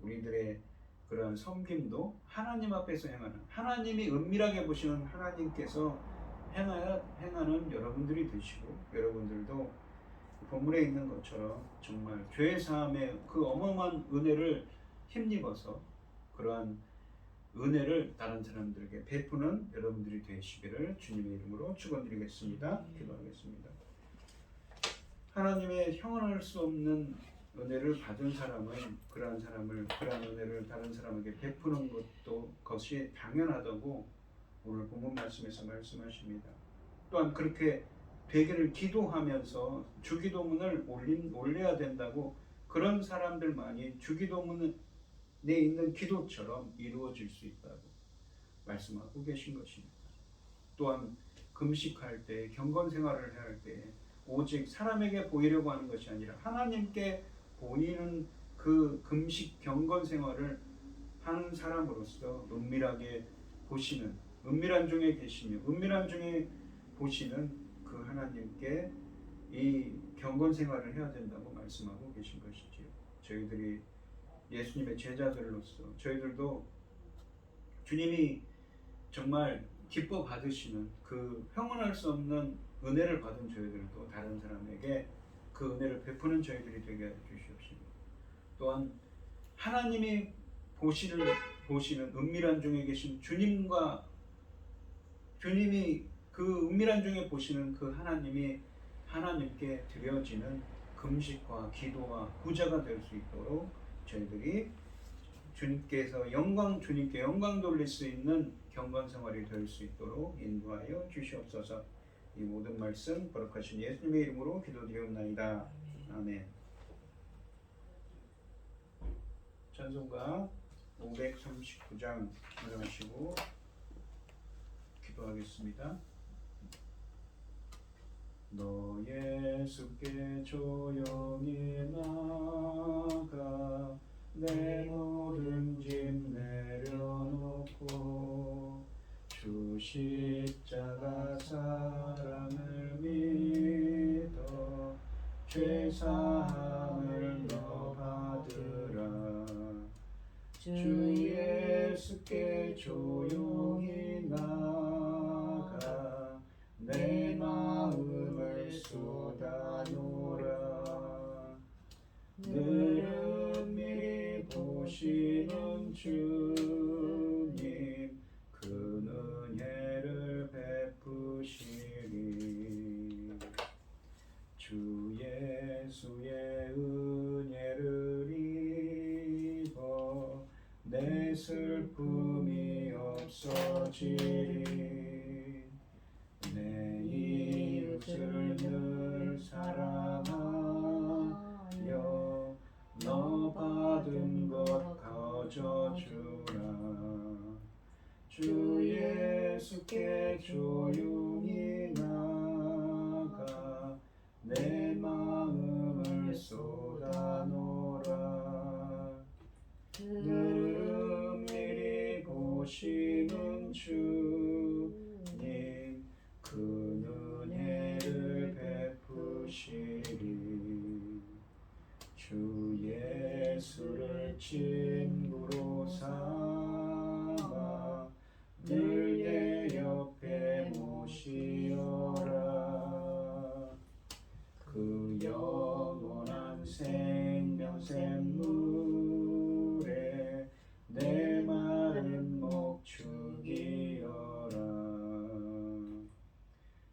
우리들의 그러한 섬김도 하나님 앞에서 행하는, 하나님이 은밀하게 보시는 하나님께서 행하는 여러분들이 되시고, 여러분들도 본문에 있는 것처럼 정말 죄 사함의 그 어마어마한 은혜를 힘입어서 그러한 은혜를 다른 사람들에게 베푸는 여러분들이 되시기를 주님의 이름으로 축원드리겠습니다. 기도하겠습니다. 하나님의 형언할 수 없는 은혜를 받은 사람은 그러한 은혜를 다른 사람에게 베푸는 것이 당연하다고 오늘 본문 말씀에서 말씀하십니다. 또한 그렇게 되기를 기도하면서 주기도문을 올려야 된다고, 그런 사람들만이 주기도문에 있는 기도처럼 이루어질 수 있다고 말씀하고 계신 것입니다. 또한 금식할 때, 경건 생활을 할 때 오직 사람에게 보이려고 하는 것이 아니라 하나님께 보이는 그 금식 경건 생활을 하는 사람으로서 은밀하게 보시는, 은밀한 중에 계시며 은밀한 중에 보시는 그 하나님께 이 경건 생활을 해야 된다고 말씀하고 계신 것이지요. 저희들이 예수님의 제자들로서 저희들도 주님이 정말 기뻐 받으시는 그 형언할 수 없는 은혜를 받은 저희들도 다른 사람에게 그 은혜를 베푸는 저희들이 되게 해 주시옵시고, 또한 하나님이 보시는 은밀한 중에 계신 주님이 그 은밀한 중에 보시는 그 하나님이 하나님께 드려지는 금식과 기도와 구제가 될 수 있도록 저희들이 주님께 영광 돌릴 수 있는 경건 생활이 될 수 있도록 인도하여 주시옵소서. 이 모든 말씀 거룩하신 예수님의 이름으로 기도드리옵나이다. 아멘. 찬송가 539장 일어나시고 기도하겠습니다. 너 예수께 조용히 나가 내 모든 짐 내려놓고 주 십자가 사랑을 믿어 죄사함을 너 받으라. 주 예수께 조용히 나가 내 마음을 쏟아놓으라. 늘 은밀히 보시는 주님 그 은혜를 베푸시리. 주 예수의 은혜를 입어 내 슬픔이 없어지리. 내 이웃을 늘 사랑하여 너 받은 것 거저주라. 주 예수를 친구로 삼아 늘 내 옆에 모시어라. 그 영원한 생명 샘물에 내 마른 목 죽이어라.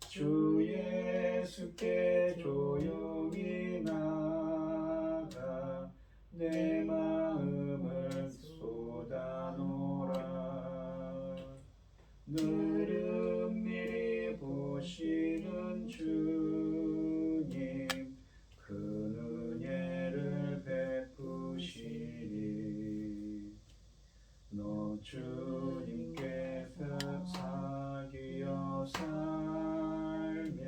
주 예수께 조용히 나가 내 마음을 쏟아놓으라. 늘 은밀히 보시는 주님 그 은혜를 베푸시리. 너 주님께서 사귀어 살면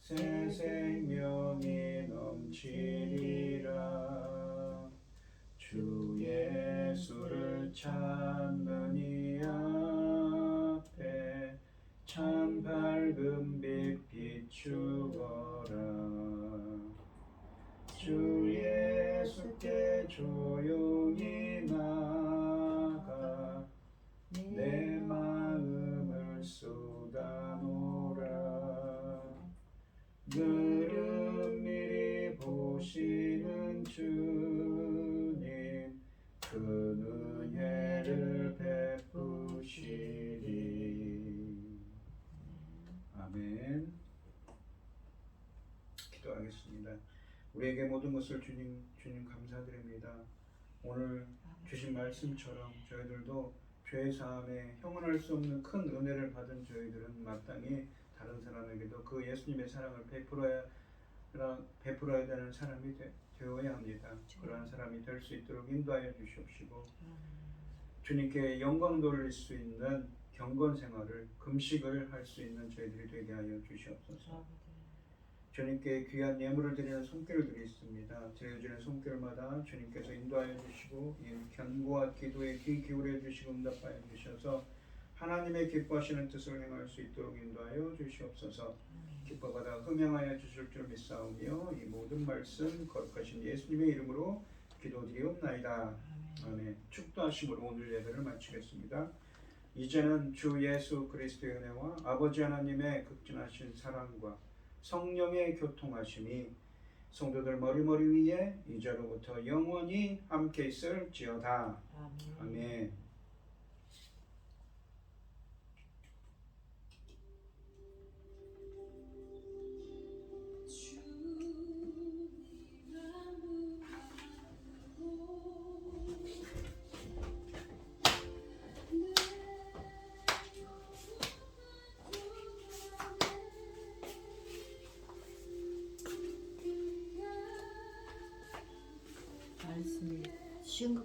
새 생명이 넘치리라. 주 예수를 찾는 이 앞에 참 밝은 빛 비추어라. 주 예수께 조용히 나가 내 마음을 쏟아놓으라. 늘 은밀히 보시는 주님 그 은혜를 베푸시리. 아멘. 기도하겠습니다. 우리에게 모든 것을 주님 감사드립니다. 오늘 주신 말씀처럼 저희들도 죄 사함에 형언할 수 없는 큰 은혜를 받은 저희들은 마땅히 다른 사람에게도 그 예수님의 사랑을 베풀어야 되는 사람이 되어야 합니다. 그러한 사람이 될 수 있도록 인도하여 주시옵시고 주님께 영광 돌릴 수 있는 경건 생활을 금식을 할 수 있는 저희들이 되게 하여 주시옵소서. 주님께 귀한 예물을 드리는 손길을 드리겠습니다. 드려지는 손길마다 주님께서 인도하여 주시고 이 견고한 기도에 귀 기울여 주시고 응답하여 주셔서 하나님의 기뻐하시는 뜻을 행할 수 있도록 인도하여 주시옵소서. 기뻐받아 흥행하여 주실 줄 믿사오며 이 모든 말씀 거룩하신 예수님의 이름으로 기도드리옵나이다. 아멘. 축도하심으로 오늘 예배를 마치겠습니다. 이제는 주 예수 그리스도의 은혜와 아버지 하나님의 극진하신 사랑과 성령의 교통하심이 성도들 머리머리 위에 이제로부터 영원히 함께 있을지어다. 아멘. 말씀이 쉬운 것